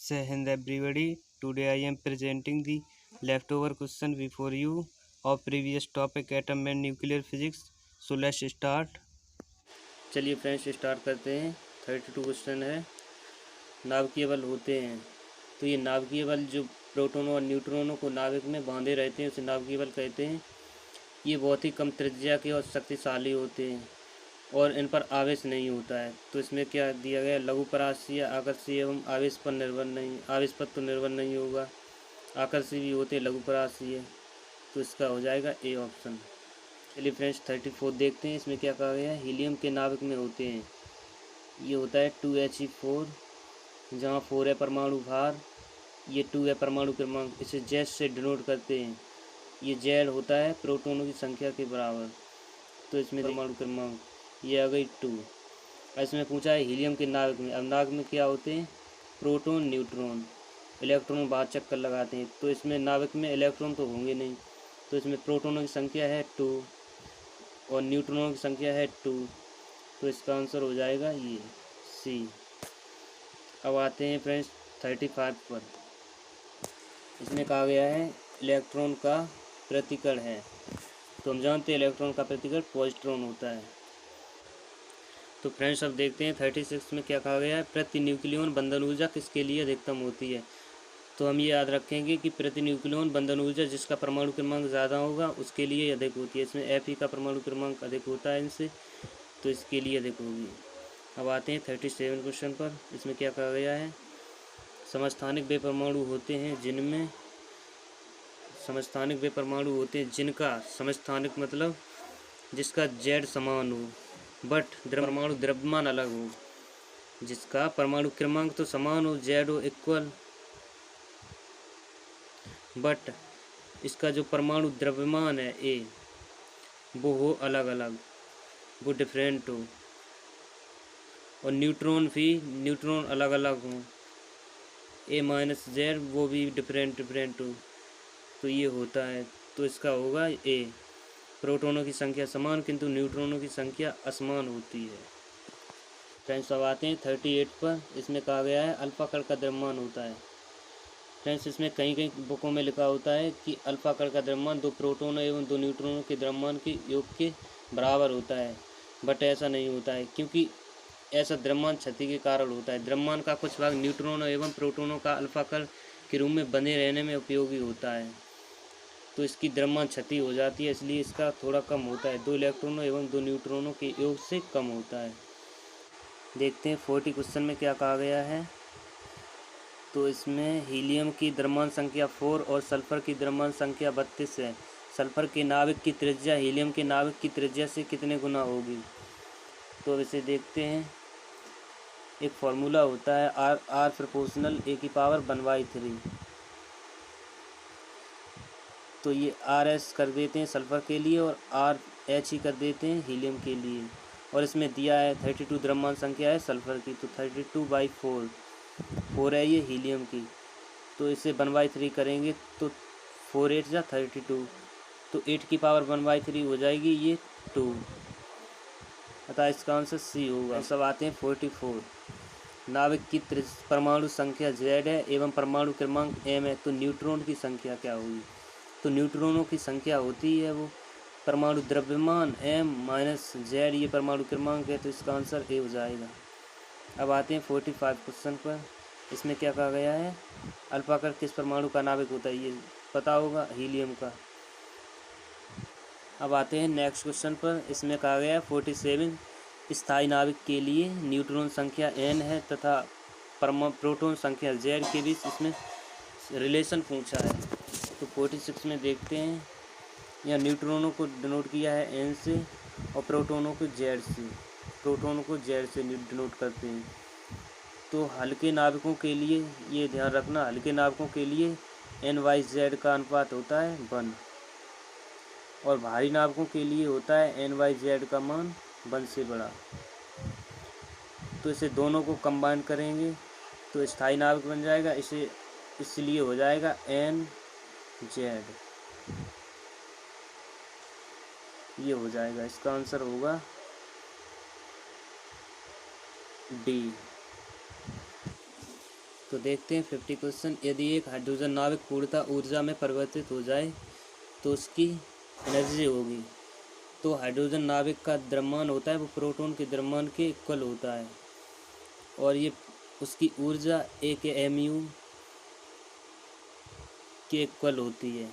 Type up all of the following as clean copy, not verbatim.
Say Hind everybody. Today I am presenting the leftover question before you of previous topic atom and nuclear physics. So let's start. चलिए friends start करते हैं। 32 question है। नाभिकीय बल होते हैं तो ये नाभिकीय बल जो प्रोटोनों और न्यूट्रॉनों को नाभिक में बांधे रहते हैं उसे नाभिकीय बल कहते हैं। ये बहुत ही कम त्रिज्या के और शक्तिशाली होते हैं और इन पर आवेश नहीं होता है। तो इसमें क्या दिया गया, लघुपराशीय आकर्षीय एवं आवेश पर निर्भर नहीं होगा। आकर्षीय भी होते हैं लघुपराशीय, तो इसका हो जाएगा ए ऑप्शन। चलिए फ्रेंड्स 34 देखते हैं। इसमें क्या कहा गया है, हीलियम के नाभिक में होते हैं। ये होता है 2He4, जहाँ 4 है परमाणु भार, ये 2 है परमाणु क्रमांक। इसे Z से डिनोट करते हैं। ये Z होता है प्रोटोनों की संख्या के बराबर, तो इसमें परमाणु क्रमांक ये आ गई 2। इसमें पूछा है हीलियम के नाभिक में। अब नाभिक में क्या होते हैं, प्रोटॉन न्यूट्रॉन, इलेक्ट्रॉन बाहर चक्कर लगाते हैं। तो इसमें नाभिक में इलेक्ट्रॉन तो होंगे नहीं, तो इसमें प्रोटोनों की संख्या है 2 और न्यूट्रॉनों की संख्या है 2, तो इसका आंसर हो जाएगा ये सी। अब आते हैं फ्रेंड्स 35 पर। इसमें कहा गया है इलेक्ट्रॉन का प्रतिकर्ण है। तो हम जानते हैं इलेक्ट्रॉन का प्रतिकर्ण पॉजिट्रॉन होता है। तो फ्रेंड्स अब देखते हैं 36 में क्या कहा गया है, प्रति न्यूक्लियन बंधन ऊर्जा किसके लिए अधिकतम होती है। तो हम ये याद रखेंगे कि प्रति न्यूक्लियन बंधन ऊर्जा जिसका परमाणु क्रमांक ज़्यादा होगा उसके लिए अधिक होती है। इसमें Fe का परमाणु क्रमांक अधिक होता है इनसे, तो इसके लिए अधिक होगी। अब आते हैं 37 क्वेश्चन पर। इसमें क्या कहा गया है, समस्थानिक वे परमाणु होते हैं जिनमें समस्थानिक वे परमाणु होते हैं जिनका समस्थानिक मतलब जिसका Z समान हो बट परमाणु द्रव्यमान अलग हो। जिसका परमाणु क्रमांक तो समान हो, Z हो इक्वल, बट इसका जो परमाणु द्रव्यमान है A वो हो अलग अलग, वो डिफरेंट हो। और न्यूट्रॉन अलग अलग हों, A-Z वो भी डिफरेंट हो, तो ये होता है। तो इसका होगा A। प्रोटॉनों की संख्या समान किंतु न्यूट्रॉनों की संख्या असमान होती है। फ्रेंड्स अब आते हैं 38 पर। इसमें कहा गया है अल्फा कण का द्रव्यमान होता है। फ्रेंड्स इसमें कई बुकों में लिखा होता है कि अल्फा कण का द्रव्यमान 2 प्रोटोनों एवं 2 न्यूट्रॉनों के द्रव्यमान के योग के बराबर होता है, बट ऐसा नहीं होता है क्योंकि ऐसा द्रव्यमान क्षति के कारण होता है। द्रव्यमान का कुछ भाग न्यूट्रॉनों एवं प्रोटोनों का अल्फा कण के रूप में बने रहने में उपयोगी होता है, तो इसकी द्रव्यमान क्षति हो जाती है, इसलिए इसका थोड़ा कम होता है। 2 इलेक्ट्रॉनों एवं 2 न्यूट्रॉनों के योग से कम होता है। देखते हैं 40 क्वेश्चन में क्या कहा गया है। तो इसमें हीलियम की द्रव्यमान संख्या 4 और सल्फर की द्रव्यमान संख्या 32 है। सल्फर के नाभिक की त्रिज्या हीलियम के नाभिक की त्रिज्या से कितने गुना होगी। तो अब इसे देखते हैं। एक फार्मूला होता है R प्रोपोर्शनल A⁻1/3। तो ये RS कर देते हैं सल्फर के लिए और RH कर देते हैं हीलियम के लिए। और इसमें दिया है 32 द्रव्यमान संख्या है सल्फर की, तो 32/4 4 है ये हीलियम की। तो इसे 1/3 करेंगे तो 4 8 जा 32, तो 8⁻1/3 हो जाएगी ये 2, अतः इसका आंसर सी होगा। सब आते हैं 44। नाभिक की परमाणु संख्या Z है एवं परमाणु क्रमांक M है, तो न्यूट्रॉन की संख्या क्या होगी। तो न्यूट्रॉनों की संख्या होती है वो परमाणु द्रव्यमान M-Z, ये परमाणु क्रमांक है, तो इसका आंसर ए हो जाएगा। अब आते हैं 45 क्वेश्चन पर। इसमें क्या कहा गया है, अल्फा कण किस परमाणु का नाभिक होता है, ये पता होगा हीलियम का। अब आते हैं नेक्स्ट क्वेश्चन पर। इसमें कहा गया है 47 स्थायी नाभिक के लिए न्यूट्रॉन संख्या n है तथा प्रोटॉन संख्या Z के बीच इसमें रिलेशन पूछा है। तो 46 में देखते हैं, यहाँ न्यूट्रॉनों को डिनोट किया है n से और प्रोटोनों को Z से। प्रोटोनों को Z से डिनोट करते हैं। तो हल्के नाभिकों के लिए ये ध्यान रखना, हल्के नाभिकों के लिए N/Z का अनुपात होता है 1 और भारी नाभिकों के लिए होता है N/Z का मान 1 से बड़ा। तो इसे दोनों को कंबाइन करेंगे तो स्थायी नाभिक बन जाएगा, इसे इसलिए हो जाएगा NZ, ये हो जाएगा। इसका आंसर होगा डी। तो देखते हैं 50 क्वेश्चन। यदि एक हाइड्रोजन नाविक पूर्णतः ऊर्जा में परिवर्तित हो जाए तो उसकी एनर्जी होगी। तो हाइड्रोजन नाविक का द्रव्यमान होता है वो प्रोटॉन के द्रव्यमान के इक्वल होता है, और ये उसकी ऊर्जा AkMu के इक्वल होती है,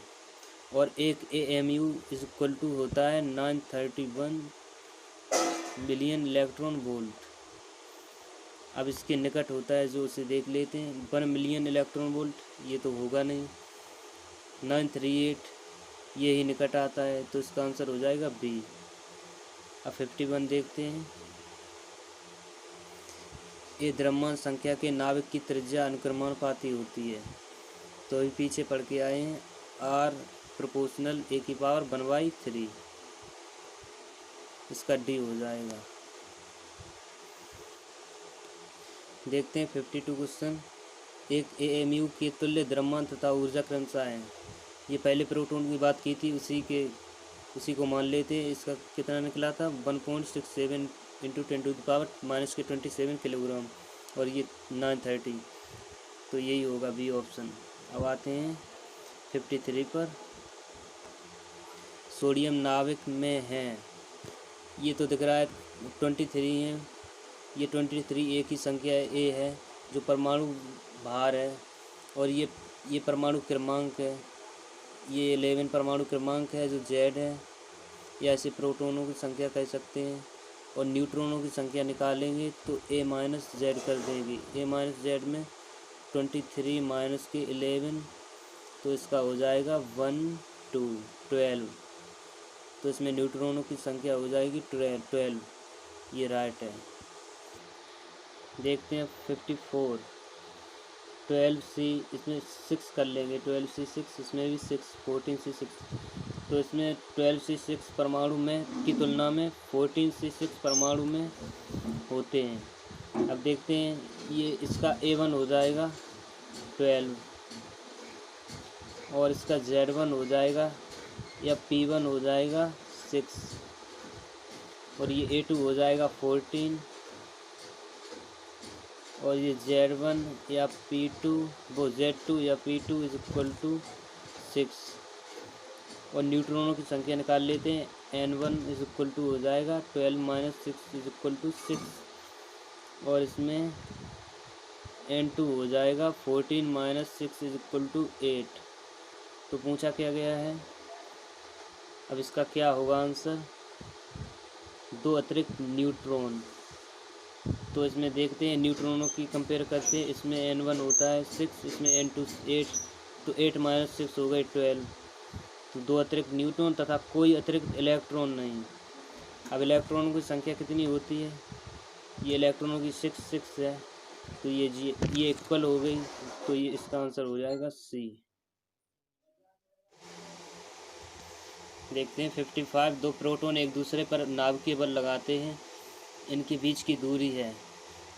और एक AMU इज इक्वल टू होता है 931 मिलियन इलेक्ट्रॉन वोल्ट। अब इसके निकट होता है जो उसे देख लेते हैं, 1 मिलियन इलेक्ट्रॉन वोल्ट, ये तो होगा नहीं। 938 ये ही निकट आता है, तो इसका आंसर हो जाएगा B। अब 51 देखते हैं। ये द्रव्यमान संख्या के नाविक की त्रिज्या अनुक्रमानुपाती होती है। तो अभी पीछे पढ़ के आए हैं, R प्रोपोर्शनल A⁴ इसका D हो जाएगा। देखते हैं 52 क्वेश्चन। एक AMU के तुल्य द्रव्यमान तथा ऊर्जा क्रमशः है। ये पहले प्रोटॉन की बात की थी, उसी को मान लेते हैं। इसका कितना निकला था 1.67 × 10⁻⁻27 किलोग्राम, और ये 930, तो यही होगा B ऑप्शन। अब आते हैं 53 पर। सोडियम नाविक में है, ये तो दिख रहा है 23 है, ये 23 एक ही संख्या A है जो परमाणु भार है, और ये परमाणु क्रमांक है, ये 11 परमाणु क्रमांक है जो Z है, या ऐसे प्रोटॉनों की संख्या कह सकते हैं। और न्यूट्रॉनों की संख्या निकालेंगे तो A-Z कर देंगे। A-Z में 23 माइनस के 11, तो इसका हो जाएगा 1 2 12, तो इसमें न्यूट्रॉनों की संख्या हो जाएगी 12, ये राइट है। देखते हैं 54। 12C इसमें 6 कर लेंगे, 12C6, इसमें भी 6, 14C6, तो इसमें 12C6 परमाणु में की तुलना में 14C6 परमाणु में होते हैं। अब देखते हैं, ये इसका A1 हो जाएगा 12, और इसका Z1 हो जाएगा या P1 हो जाएगा 6, और ये A2 हो जाएगा 14, और ये Z1 या P2 वो Z2 या P2 इज इक्वल टू 6, और न्यूट्रॉनों की संख्या निकाल लेते हैं। N1 इज इक्वल टू हो जाएगा 12 - 6 इज इक्वल टू 6, और इसमें N2 हो जाएगा 14 - 6 इज इक्वल टू 8। तो पूछा क्या गया है, अब इसका क्या होगा आंसर, 2 अतिरिक्त न्यूट्रॉन। तो इसमें देखते हैं न्यूट्रॉनों की कंपेयर करते हैं। इसमें N1 होता है 6, इसमें N2 8, तो 8 - 6 हो गए 12, तो 2 अतिरिक्त न्यूट्रॉन तथा कोई अतिरिक्त इलेक्ट्रॉन नहीं। अब इलेक्ट्रॉनों की संख्या कितनी होती है, ये इलेक्ट्रॉनों की 6 है, तो ये इक्वल हो गई, तो ये इसका आंसर हो जाएगा C। देखते हैं 55। 2 प्रोटॉन एक दूसरे पर नाभिकीय बल लगाते हैं, इनके बीच की दूरी है,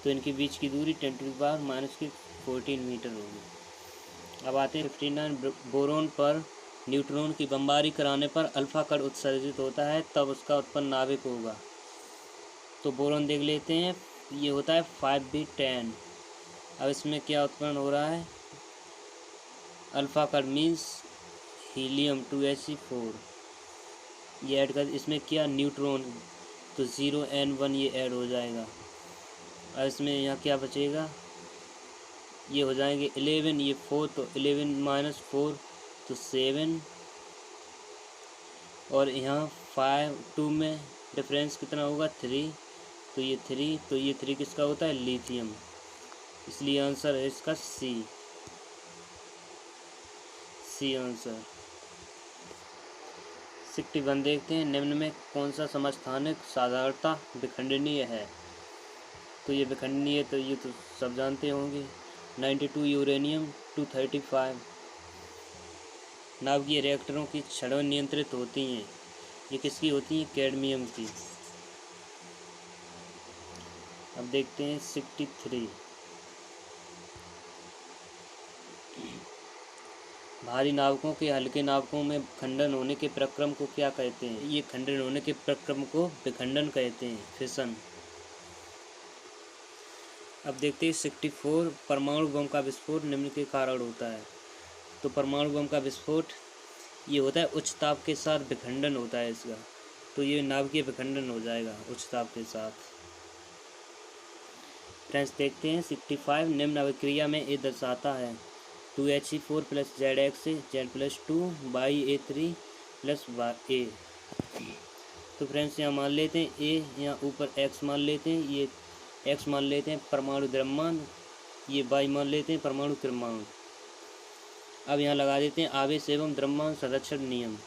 तो इनके बीच की दूरी 10⁻⁻14 मीटर होगी। अब आते हैं 59। बोरोन पर न्यूट्रॉन की बमबारी कराने पर अल्फा कण उत्सर्जित होता है, तब उसका उत्पन्न नाभिक होगा। तो बोरोन देख लेते हैं, ये होता है 5B10। अब इसमें क्या उत्पन्न हो रहा है, अल्फा कण मीन्स हीलियम 2He4, ये ऐड कर, इसमें क्या न्यूट्रॉन, तो 0 N1 ये ऐड हो जाएगा। और इसमें यहाँ क्या बचेगा, ये हो जाएंगे 11, ये 4, तो 11 - 4 तो 7, और यहाँ 5 2 में डिफरेंस कितना होगा 3, तो ये 3, तो ये 3 किसका होता है लिथियम, इसलिए आंसर है इसका C आंसर। 61 देखते हैं, निम्न में कौन सा समस्थानिक साधारणता विखंडनीय है। तो ये विखंडनीय, तो ये तो सब जानते होंगे। 92 यूरेनियम 235। नाभिकीय रिएक्टरों की क्षरण नियंत्रित होती हैं, ये किसकी होती हैं, कैडमियम की। अब देखते हैं 63। भारी नाविकों के हल्के नाविकों में खंडन होने के प्रक्रम को क्या कहते हैं, ये खंडन होने के प्रक्रम को विखंडन कहते हैं, फिशन। अब देखते हैं 64 परमाणु बम का विस्फोट निम्न के कारण होता है। तो परमाणु बम का विस्फोट ये होता है उच्च ताप के साथ विखंडन होता है इसका, तो ये नाभिकीय विखंडन हो जाएगा उच्च ताप के साथ। फ्रेंड्स देखते हैं 65 निम्न अभिक्रिया में ये दर्शाता है 2He4 + ZX Z+2 YA3 + A। तो फ्रेंड्स यहाँ मान लेते हैं ए, यहाँ ऊपर x मान लेते हैं, ये x मान लेते हैं परमाणु द्रव्यमान, ये y मान लेते हैं परमाणु क्रमांक। अब यहाँ लगा देते हैं आवेश एवं द्रव्यमान संरक्षण नियम।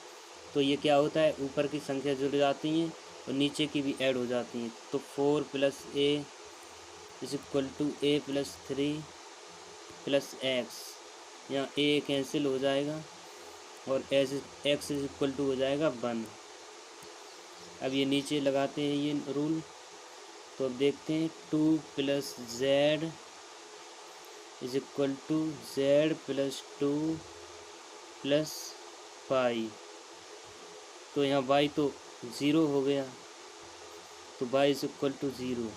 तो ये क्या होता है, ऊपर की संख्या जुड़ जाती हैं और नीचे की भी ऐड हो जाती हैं। तो 4 + A = A + 3 + x, यहाँ A कैंसिल हो जाएगा और x = हो जाएगा 1। अब ये नीचे लगाते हैं ये रूल, तो अब देखते हैं 2 + Z = Z+2 + y। तो यहाँ y तो 0 हो गया, तो y = 0।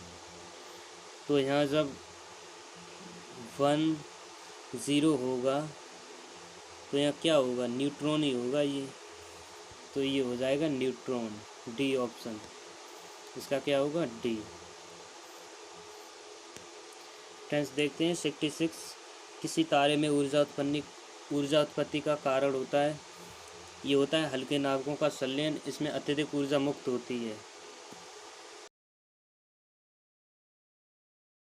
तो यहाँ जब 1 0 होगा तो यहाँ क्या होगा, न्यूट्रॉन ही होगा ये, तो ये हो जाएगा न्यूट्रॉन, डी ऑप्शन इसका क्या होगा, डी। फ्रेंड्स देखते हैं 66 किसी तारे में ऊर्जा उत्पत्ति का कारण होता है, ये होता है हल्के नाभिकों का संलयन, इसमें अत्यधिक ऊर्जा मुक्त होती है।